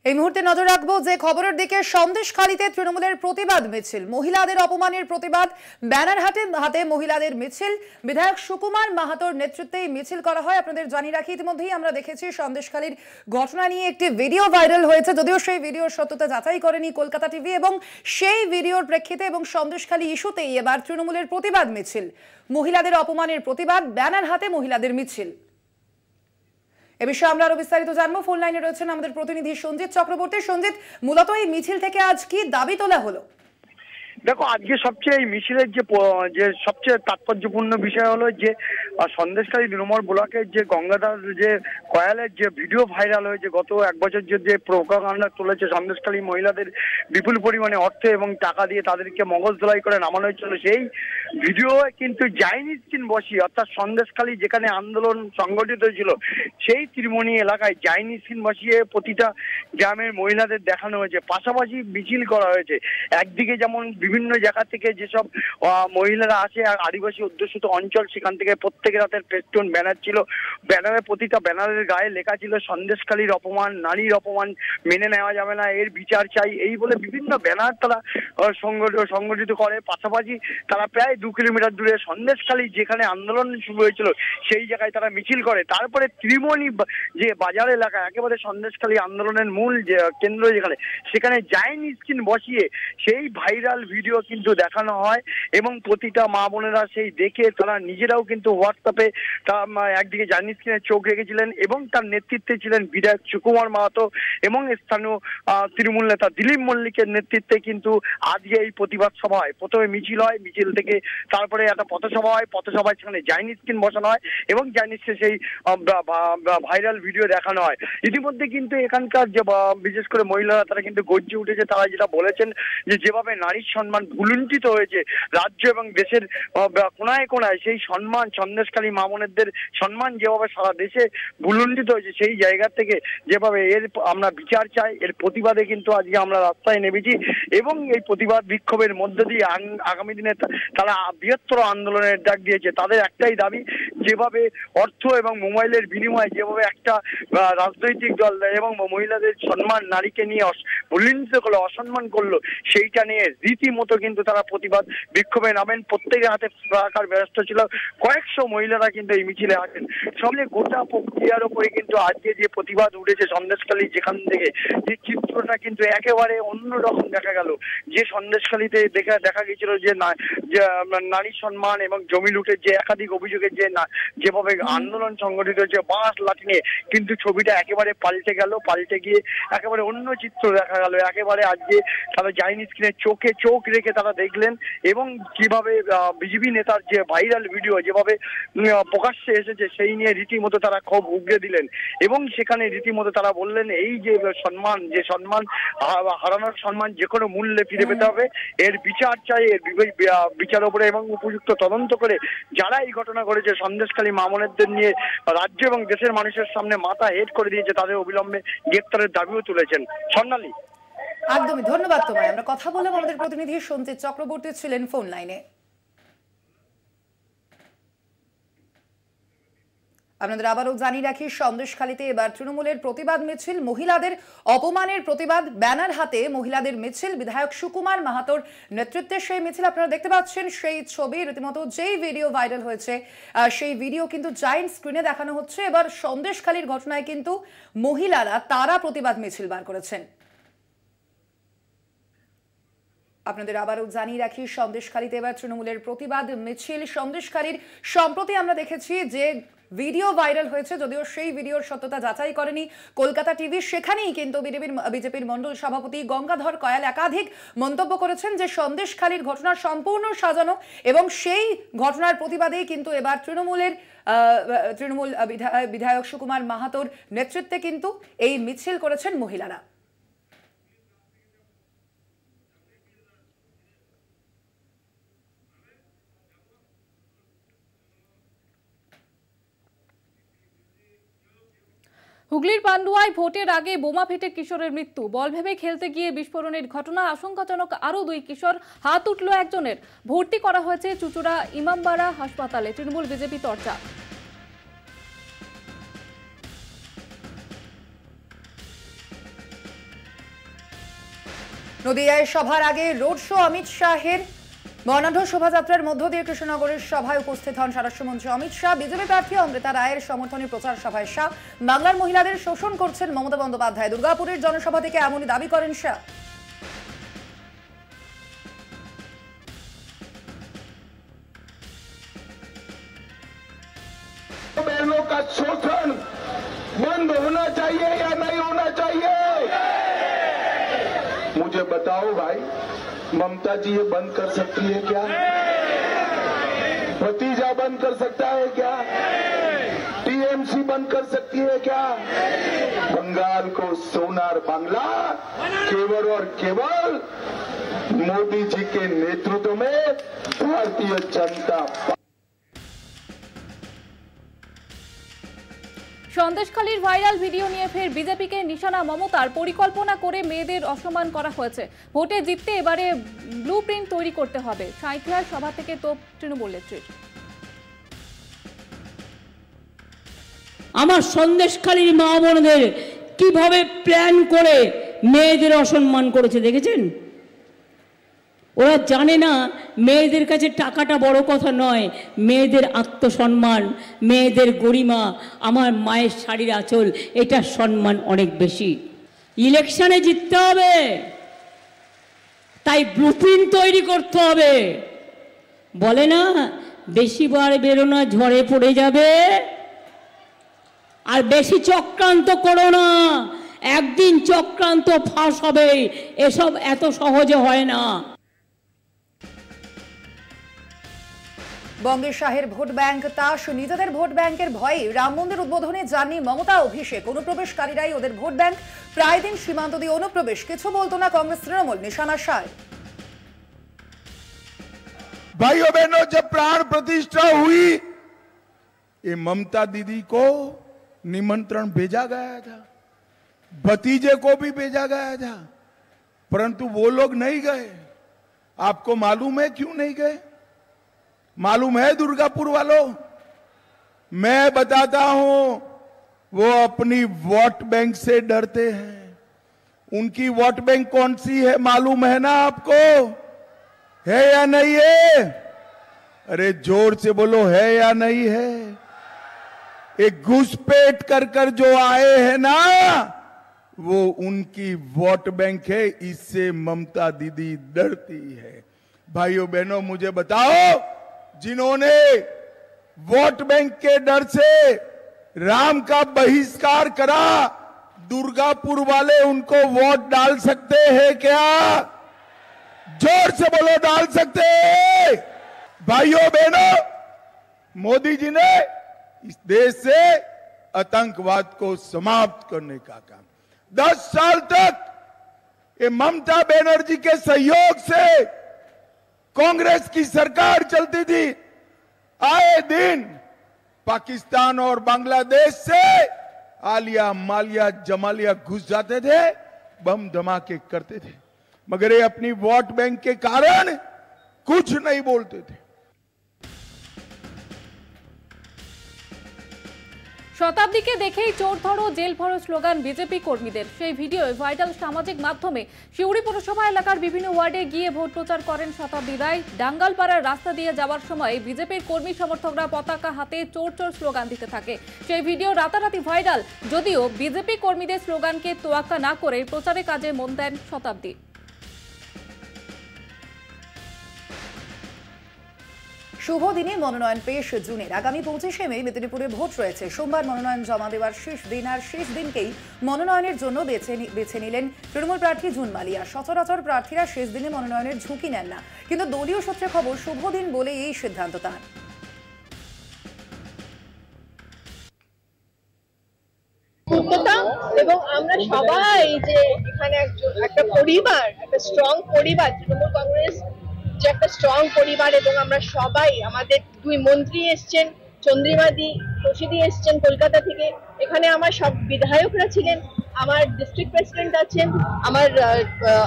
এই মুহূর্তে নজর রাখবো যে খবরের দিকে। সন্দেশখালীতে তৃণমূলের প্রতিবাদ মিছিল, মহিলাদের অপমানের প্রতিবাদ, ব্যানার হাতে মহিলাদের মিছিল। বিধায়ক সুকুমার মাহাতোর নেতৃত্বে মিছিল করা হয়। আপনাদের জানিয়ে রাখি, ইতিমধ্যেই আমরা দেখেছি সন্দেশখালীর ঘটনা নিয়ে একটি ভিডিও ভাইরাল হয়েছে, যদিও সেই ভিডিওর সত্যতা যাচাই করেনি কলকাতা টিভি, এবং সেই ভিডিওর প্রেক্ষিতে এবং সন্দেশখালী ইস্যুতেই এবার তৃণমূলের প্রতিবাদ মিছিল, মহিলাদের অপমানের প্রতিবাদ, ব্যানার হাতে মহিলাদের মিছিল। এ বিষয়ে আমরা আরো বিস্তারিত জানবো। ফোন লাইনে রয়েছেন আমাদের প্রতিনিধি সঞ্জিত চক্রবর্তী। সঞ্জিত, মূলত এই মিছিল থেকে আজ কি দাবি তোলা হলো? দেখো, আজকে সবচেয়ে এই মিছিলের যে সবচেয়ে তাৎপর্যপূর্ণ বিষয় হলো যে সন্দেশখালী তৃণমূল ব্লকের যে গঙ্গাধর যে কয়ালের যে ভিডিও ভাইরাল হয়েছে, গত এক বছর যে প্রোপাগান্ডা তুলেছে সন্দেশখালী মহিলাদের বিপুল পরিমাণে অর্থ এবং টাকা দিয়ে তাদেরকে মগজ ধোলাই করে নামানো হয়েছিল, সেই ভিডিও কিন্তু জাইনি স্ক্রিন বসিয়ে, অর্থাৎ সন্দেশখালী যেখানে আন্দোলন সংগঠিত হয়েছিল সেই ত্রিমণি এলাকায় জাইনি স্ক্রিন বসিয়ে প্রতিটা গ্রামের মহিলাদের দেখানো হয়েছে। পাশাপাশি মিছিল করা হয়েছে। একদিকে যেমন বিভিন্ন জায়গা থেকে যেসব মহিলারা আসে আদিবাসী অধ্যুষিত অঞ্চল, সেখান থেকে প্রত্যেকের হাতের ফেস্টুন ব্যানার ছিল। ব্যানারের প্রতিটা ব্যানারের গায়ে লেখা ছিল সন্দেশখালীর অপমান, নারীর অপমান মেনে নেওয়া যাবে না, এর বিচার চাই, এই বলে বিভিন্ন ব্যানার তারা সংগঠিত করে। পাশাপাশি তারা প্রায় 2 কিলোমিটার দূরে সন্দেশখালী যেখানে আন্দোলন শুরু হয়েছিল সেই জায়গায় তারা মিছিল করে। তারপরে ত্রিমণি যে বাজার এলাকা, একেবারে সন্দেশখালী আন্দোলনের মূল যে কেন্দ্র যেখানে, সেখানে জাইনি স্ক্রিন বসিয়ে সেই ভাইরাল ভিডিও কিন্তু দেখানো হয় এবং প্রতিটা মা বোনেরা সেই দেখে তারা নিজেরাও কিন্তু হোয়াটসঅ্যাপে একদিকে জাইনি স্ক্রিনে চোখ রেখেছিলেন এবং তার নেতৃত্বে ছিলেন বিধায়ক সুকুমার মাহাতো এবং স্থানীয় তৃণমূল নেতা দিলীপ মল্লিকের নেতৃত্বে কিন্তু আজকে এই প্রতিবাদ সভা হয়। প্রথমে মিছিল হয়, মিছিল থেকে তারপরে একটা পথসভা হয়, পথসভায় সেখানে জাইনি স্ক্রিন বসানো হয় এবং জাইনি স্ক্রিনে সেই ভাইরাল ভিডিও দেখানো হয়। ইতিমধ্যে কিন্তু এখানকার যে বিশেষ করে মহিলারা তারা কিন্তু গর্জে উঠেছে। তারা যেটা বলেছেন যে যেভাবে নারীর সম্মান ভুলুণ্ঠিত হয়েছে রাজ্য এবং দেশের কোনায় কোনায়, সেই সম্মান সন্দেশখালী মা বোনেদের সম্মান যেভাবে সারা দেশে ভুলুণ্ঠিত হয়েছে, সেই জায়গা থেকে যেভাবে এর আমরা বিচার চাই, এর প্রতিবাদে কিন্তু আজকে আমরা রাস্তায় নেমেছি এবং এই প্রতিবাদ বিক্ষোভের মধ্য দিয়ে আগামী দিনে তারা বৃহত্তর আন্দোলনের ডাক দিয়েছে। তাদের একটাই দাবি, যেভাবে অর্থ এবং মোবাইলের বিনিময়ে যেভাবে একটা রাজনৈতিক দল এবং মহিলাদের সম্মান, নারীকে নিয়ে ভুলুণ্ঠিত করলো, অসম্মান করলো, সেইটা নিয়ে রীতিমতো কিন্তু তারা প্রতিবাদ বিক্ষোভে নামেন। প্রত্যেকের হাতে প্লাকার্ড ব্যস্ত ছিল, কয়েকশো মহিলারা কিন্তু এই মিছিলে আসেন। সবলে গোটা প্রক্রিয়ার উপরে কিন্তু আজকে যে প্রতিবাদ উঠেছে সন্দেশখালী, যেখান থেকে যে চিত্রটা কিন্তু একেবারে অন্যরকম দেখা গেল। যে সন্দেশখালীতে দেখা গেছিল যে নারী সম্মান এবং জমি লুটের যে একাধিক অভিযোগের যেভাবে আন্দোলন সংগঠিত হয়েছে বাঁশ লাঠি নিয়ে, কিন্তু ছবিটা একেবারে পাল্টে গিয়ে একেবারে অন্য চিত্র দেখা গেল। একেবারে আজকে তারা জাইনি স্ক্রিনে চোখে চোখ রেখে তারা দেখলেন এবং কিভাবে বিজেপি নেতার যে ভাইরাল ভিডিও যেভাবে প্রকাশ্যে এসেছে সেই নিয়ে রীতিমতো তারা ক্ষোভ উগরে দিলেন এবং সেখানে রীতিমতো তারা বললেন এই যে সম্মান হারানোর সম্মান যে কোনো মূল্যে ফিরে পেতে হবে, এর বিচার চাই, এর বিচার উপরে এবং উপযুক্ত তদন্ত করে যারা এই ঘটনা করেছে সন্দেশখালী মা বোনেদের নিয়ে রাজ্য এবং দেশের মানুষের সামনে মাথা হেট করে দিয়েছে, তাদের অবিলম্বে গ্রেপ্তারের দাবিও তুলেছেন। স্বর্ণালী, একদমই ধন্যবাদ তোমায়। আমরা কথা বললাম, আমাদের প্রতিনিধি সঞ্জিত চক্রবর্তী ছিলেন ফোন লাইনে। আপনাদের আবারও জানিয়ে রাখি, সন্দেশখালীতে এবার তৃণমূলের প্রতিবাদ মিছিল, মহিলাদের অপমানের প্রতিবাদ, ব্যানার হাতে মহিলাদের মিছিল, বিধায়ক সুকুমার মাহাতোর নেতৃত্বে সেই মিছিল। আপনারা দেখতে পাচ্ছেন সেই ছবি, রীতিমতো যেই ভিডিও ভাইরাল হয়েছে সেই ভিডিও কিন্তু জায়ান্ট স্ক্রিনে দেখানো হচ্ছে। এবার সন্দেশখালীর ঘটনায় কিন্তু মহিলারা তারা প্রতিবাদ মিছিল বার করেছেন। আপনাদের আবারও জানিয়ে রাখি, সন্দেশখালীতে এবার তৃণমূলের প্রতিবাদ মিছিল। সন্দেশখালীর সম্প্রতি আমরা দেখেছি যে ভিডিও ভাইরাল হয়েছে, যদিও সেই ভিডিওর সত্যতা যাচাই করেনি কলকাতা টিভি, সেখানেই কিন্তু বিজেপির মণ্ডল সভাপতি গঙ্গাধর কয়াল একাধিক মন্তব্য করেছেন যে সন্দেশখালীর ঘটনা সম্পূর্ণ সাজানো এবং সেই ঘটনার প্রতিবাদেই কিন্তু এবার তৃণমূল বিধায়ক সুকুমার মাহাতোর নেতৃত্বে কিন্তু এই মিছিল করেছেন মহিলারা। হুগলির পান্ডুয়ায় ভোটের আগে বোমা ফেটে কিশোরের মৃত্যু। বল ভেবে খেলতে গিয়ে বিস্ফোরণের ঘটনা, আশঙ্কাজনক আরও 2 কিশোর, হাত উঠল একজনের। ভর্তি করা হয়েছে চুচুড়া ইমামবাড়া হাসপাতালে। তৃণমূল বিজেপি চর্চা। নদিয়ায় সভার আগে রোড শো অমিত শাহের বর্ণাঢ্য শোভাযাত্রার মধ্য দিয়ে কৃষ্ণনগরের সভায় উপস্থিত হন স্বরাষ্ট্রমন্ত্রী অমিত শাহ। বিজেপি প্রার্থী অমৃতা রায়ের সমর্থনে প্রচার সভায় শাহ বাংলার মহিলাদের শোষণ করছেন মমতা বন্দ্যোপাধ্যায়। দুর্গাপুরের জনসভা থেকে এমনই দাবি করেন শাহ। बहनों का शोषण बंद होना चाहिए या नहीं होना चाहिए? मुझे बताओ भाई, ममता जी ये बंद कर सकती है क्या? भतीजा बंद कर सकता है क्या? टीएमसी बंद कर सकती है क्या? बंगाल को सोनार बांग्ला केवल और केवल मोदी जी के नेतृत्व में भारतीय जनता সন্দেশখালীর ভাইরাল ভিডিও নিয়ে ফের বিজেপিকে নিশানা মমতার। পরিকল্পনা করে মেয়েদের অসম্মান করা হয়েছে। ভোটে জিততে এবারে ব্লুপ্রিন্ট তৈরি করতে হবে। সাঁইথিয়ার সভা থেকে তোপ তৃণমূল নেত্রীর। আমার সন্দেশখালীর মা বোনদের কিভাবে প্ল্যান করে মেয়েদের অসম্মান করেছে দেখেছেন? ওরা জানে না মেয়েদের কাছে টাকাটা বড় কথা নয়, মেয়েদের আত্মসম্মান, মেয়েদের গরিমা, আমার মায়ের শাড়ির আঁচল, এটার সম্মান অনেক বেশি। ইলেকশনে জিততে হবে, তাই ব্লুপ্রিন্ট তৈরি করতে হবে। বলে না বেশিবার বেরো না ঝড়ে পড়ে যাবে, আর বেশি চক্রান্ত করো না, একদিন চক্রান্ত ফাঁস হবে। এসব এত সহজে হয় না। বঙ্গের শাহের ভোট ব্যাংক তাস, নিজেদের ভোট ব্যাংকের ভয়ে রাম মন্দির উদ্বোধনে যাননি মমতা অভিষেক। অনুপ্রবেশকারীরাই ওদের ভোট ব্যাংক, প্রায় দিন সীমান্ত দিয়ে অনুপ্রবেশ, কিছু বলতো না কংগ্রেস তৃণমূল, নিশানা শাহ। भाइयों बहनों, जब प्राण प्रतिष्ठा हुई, ये ममता दीदी को निमंत्रण भेजा गया था, भतीजे को भी भेजा गया था, परंतु वो लोग नहीं गए। आपको मालूम है क्यों नहीं गए? मालूम है दुर्गापुर वालों? मैं बताता हूं, वो अपनी वोट बैंक से डरते हैं। उनकी वोट बैंक कौन सी है मालूम है ना आपको? है या नहीं है? अरे जोर से बोलो, है या नहीं है? एक घुसपैठ कर कर जो आए हैं ना, वो उनकी वोट बैंक है। इससे ममता दीदी डरती है। भाइयों बहनों, मुझे बताओ, जिन्होंने वोट बैंक के डर से राम का बहिष्कार करा, दुर्गापुर वाले उनको वोट डाल सकते हैं क्या? जोर से बोलो, डाल सकते हैं? भाइयों बहनों, मोदी जी ने इस देश से आतंकवाद को समाप्त करने का काम 10 साल तक ये ममता बनर्जी के सहयोग से कांग्रेस की सरकार चलती थी। आए दिन पाकिस्तान और बांग्लादेश से आलिया मालिया जमालिया घुस जाते थे, बम धमाके करते थे, मगर ये अपनी वोट बैंक के कारण कुछ नहीं बोलते थे। শতাব্দীকে দেখেই চোর ধরো জেল ভরো স্লোগান বিজেপি কর্মীদের। সেই ভিডিও ভাইরাল সামাজিক মাধ্যমে। শিউড়ি পুরসভা এলাকার বিভিন্ন ওয়ার্ডে গিয়ে ভোট প্রচার করেন শতাব্দী রায়। ডাঙ্গালপাড়ার রাস্তা দিয়ে যাওয়ার সময় বিজেপির কর্মী সমর্থকরা পতাকা হাতে চোর চোর স্লোগান দিতে থাকে। সেই ভিডিও রাতারাতি ভাইরাল। যদিও বিজেপি কর্মীদের স্লোগানকে তোয়াক্কা না করে প্রচারে কাজে মন দেন শতাব্দী। শুভ দিনে মনোনয়ন পেশ জুনের। আগামী 25শে মে মেদিনীপুরে ভোট রয়েছে। সোমবার মনোনয়ন জমা দেওয়ার শেষ দিন, আর শেষ দিনকেই মনোনয়নের জন্য বেছে নিলেন তৃণমূল প্রার্থী জুন মালিয়া। সচরাচর প্রার্থীরা শেষ দিনে মনোনয়নের ঝুঁকি নেন না, কিন্তু দলীয় সূত্রে খবর শুভ দিন বলে এই সিদ্ধান্ত তার। এবং আমরা সবাই যে এখানে একটা পরিবার, একটা স্ট্রং পরিবার, তৃণমূল কংগ্রেস যে একটা স্ট্রং পরিবার, এবং আমরা সবাই, আমাদের 2 মন্ত্রী এসছেন, চন্দ্রিমাদি প্রসিদি এসছেন কলকাতা থেকে, এখানে আমার সব বিধায়করা ছিলেন, আমার ডিস্ট্রিক্ট প্রেসিডেন্ট আছেন,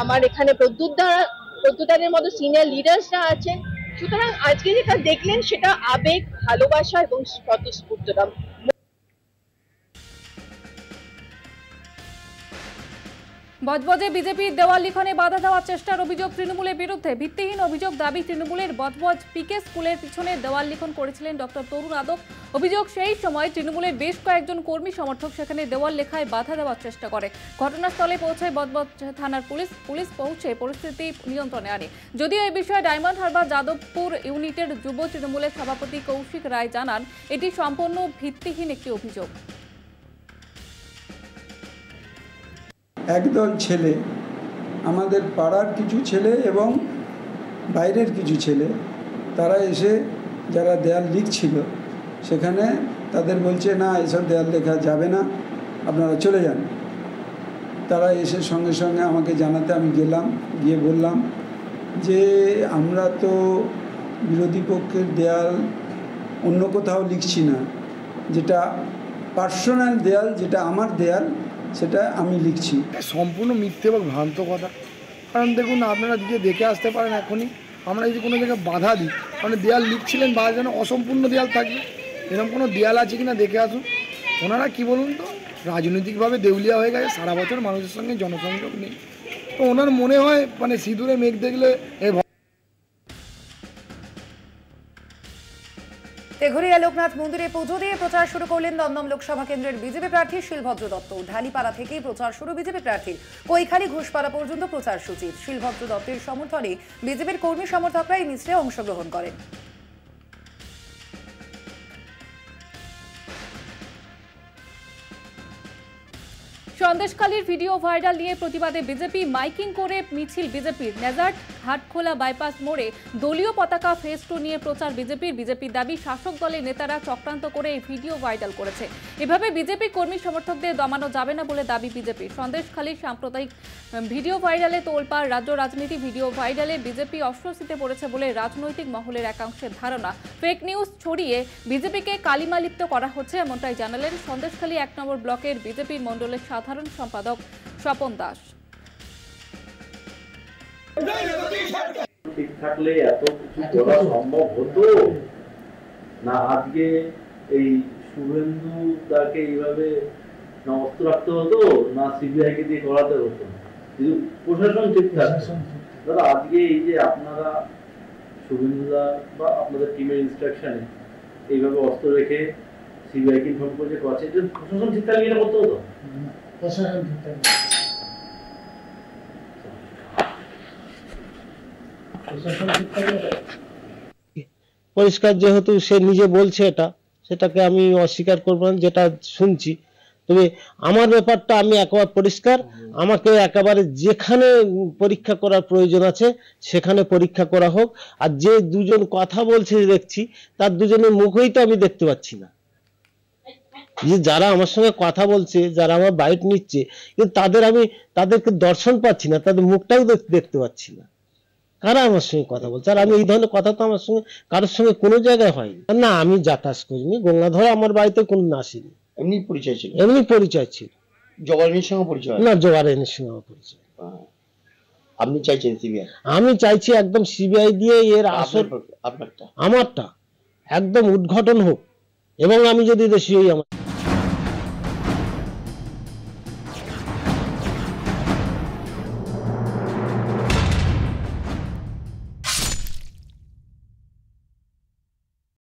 আমার এখানে প্রদ্যুৎদারের মতো সিনিয়র লিডার্সরা আছেন। সুতরাং আজকে যেটা দেখলেন সেটা আবেগ, ভালোবাসা এবং স্বতঃস্ফূর্ততা। বজবজে বিজেপির দেওয়াল লিখনে বাধা দেওয়ার চেষ্টার অভিযোগ তৃণমূলের বিরুদ্ধে। ভিত্তিহীন অভিযোগ, দাবি তৃণমূলের বজবজ পিকে স্কুলের পিছনে দেওয়াল লিখন করেছিলেন ডক্টর তরুণ আদক। অভিযোগ, সেই সময় তৃণমূলের বেশ কয়েকজন কর্মী সমর্থক সেখানে দেওয়াল লেখায় বাধা দেওয়ার চেষ্টা করে। ঘটনাস্থলে পৌঁছায় বজবজ থানার পুলিশ পৌঁছে পরিস্থিতি নিয়ন্ত্রণে আনে। যদিও এই বিষয়ে ডায়মন্ড হারবার যাদবপুর ইউনিটের যুব তৃণমূলের সভাপতি কৌশিক রায় জানান, এটি সম্পূর্ণ ভিত্তিহীন একটি অভিযোগ। একদল ছেলে, আমাদের পাড়ার কিছু ছেলে এবং বাইরের কিছু ছেলে, তারা এসে যারা দেয়াল লিখছিল সেখানে তাদের বলছে না এসব দেয়াল লেখা যাবে না, আপনারা চলে যান। তারা এসে সঙ্গে সঙ্গে আমাকে জানাতে আমি গেলাম, গিয়ে বললাম যে আমরা তো বিরোধী পক্ষের দেয়াল অন্য কোথাও লিখছি না, যেটা পার্সোনাল দেয়াল, যেটা আমার দেয়াল সেটা আমি লিখছি। সম্পূর্ণ মিথ্যে এবং ভ্রান্ত কথা। কারণ দেখুন, আপনারা যদি দেখে আসতে পারেন এখনই, আমরা যদি কোনো জায়গায় বাধা দিই, মানে দেয়াল লিখছিলেন বা যেন অসম্পূর্ণ দেয়াল থাকবে, এরকম কোনো দেয়াল আছে কিনা দেখে আসুন। ওনারা কি বলুন তো, রাজনৈতিকভাবে দেউলিয়া হয়ে গেছে, সারা বছর মানুষের সঙ্গে জনসংযোগ নেই। তো ওনার মনে হয় মানে সিঁদুরে মেঘ দেখলে তেঘরিয়া লোকনাথ মন্দিরে পুজো দিয়ে প্রচার শুরু করলেন দমদম লোকসভা কেন্দ্রের বিজেপি প্রার্থী শিলভদ্র দত্ত। ঢালিপাড়া থেকেই প্রচার শুরু বিজেপি প্রার্থীর, কৈখালী ঘোষপাড়া পর্যন্ত প্রচার সূচি। শিলভদ্র দত্তের সমর্থনে বিজেপির কর্মী সমর্থকরা এই মিছিলে অংশগ্রহণ করেন। সন্দেশখালীর ভিডিও ভাইরাল নিয়ে প্রতিবাদে বিজেপি মাইকিং করে মিছিল বিজেপির। নেজার্ট হাটখোলা বাইপাস মোড়ে দলীয় পতাকা ফেস্টুন নিয়ে প্রচার বিজেপির দাবি, শাসক দলের নেতারা চক্রান্ত করে এই ভিডিও ভাইরাল করেছে। এভাবে বিজেপি কর্মী সমর্থকদের দমানো যাবে না বলে দাবি বিজেপির। সন্দেশখালীর সাম্প্রদায়িক ভিডিও ভাইরালে তোলপাড় রাজ্য রাজনীতি। ভিডিও ভাইরালে বিজেপি অস্বস্তিতে পড়েছে বলে রাজনৈতিক মহলের একাংশের ধারণা। ফেক নিউজ ছড়িয়ে বিজেপিকে কালিমালিপ্ত করা হচ্ছে, এমনটাই জানালেন সন্দেশখালী 1 নম্বর ব্লকের বিজেপির মণ্ডলের সাধারণ সম্পাদক স্বপন দাস। ঠিক থাকলে এত কিছু করা সম্ভব হতো না। আজকে এই শুভেন্দু তাকে এইভাবে অস্ত্র রাখতে হতো না, সিবিআই কে দিয়ে করাতে হতো, কিন্তু প্রশাসন ঠিক থাকতো। দাদা আজকে এই যে আপনারা শুভেন্দুদা বা আপনাদের টিমের ইনস্ট্রাকশনে এইভাবে অস্ত্র রেখে সিবিআই কে ইনফর্ম করে করছে, প্রশাসন ঠিক থাকলে এটা করতে হতো। প্রশাসন ঠিক থাকলে পরিষ্কার, যেহেতু সে নিজে বলছে সেটাকে আমি অস্বীকার করব না, যেটা শুনছি। তবে আমার ব্যাপারটা আমি একেবারে পরিষ্কার, আমাকে একেবারে যেখানে পরীক্ষা করার প্রয়োজন আছে সেখানে পরীক্ষা করা হোক। আর যে দুজন কথা বলছে দেখছি, তার দুজনের মুখই তো আমি দেখতে পাচ্ছি না। যে যারা আমার সঙ্গে কথা বলছে, যারা আমার বাইট নিচ্ছে, কিন্তু তাদেরকে দর্শন পাচ্ছি না, তাদের মুখটাও দেখতে পাচ্ছি না। কারা আমার সঙ্গে কথা বলছে? আর আমি এই ধরনের কথা তো আমার সঙ্গে কারোর সঙ্গে কোনো জায়গায় হয়নি। না, আমি যাতায়াত করিনি, গঙ্গাধর আমার বাড়িতে কোনো আসেনি। এমনি পরিচয় ছিল? এমনি পরিচয় ছিল। জওয়ারিনের সঙ্গে পরিচয়? না, জওয়ারিনের সঙ্গে আমার পরিচয়। আপনি চাইছেন সিবিআই? আমি চাইছি একদম সিবিআই দিয়ে এর আসল আমারটা একদম উদ্ঘাটন হোক, এবং আমি যদি দেশি হই আমার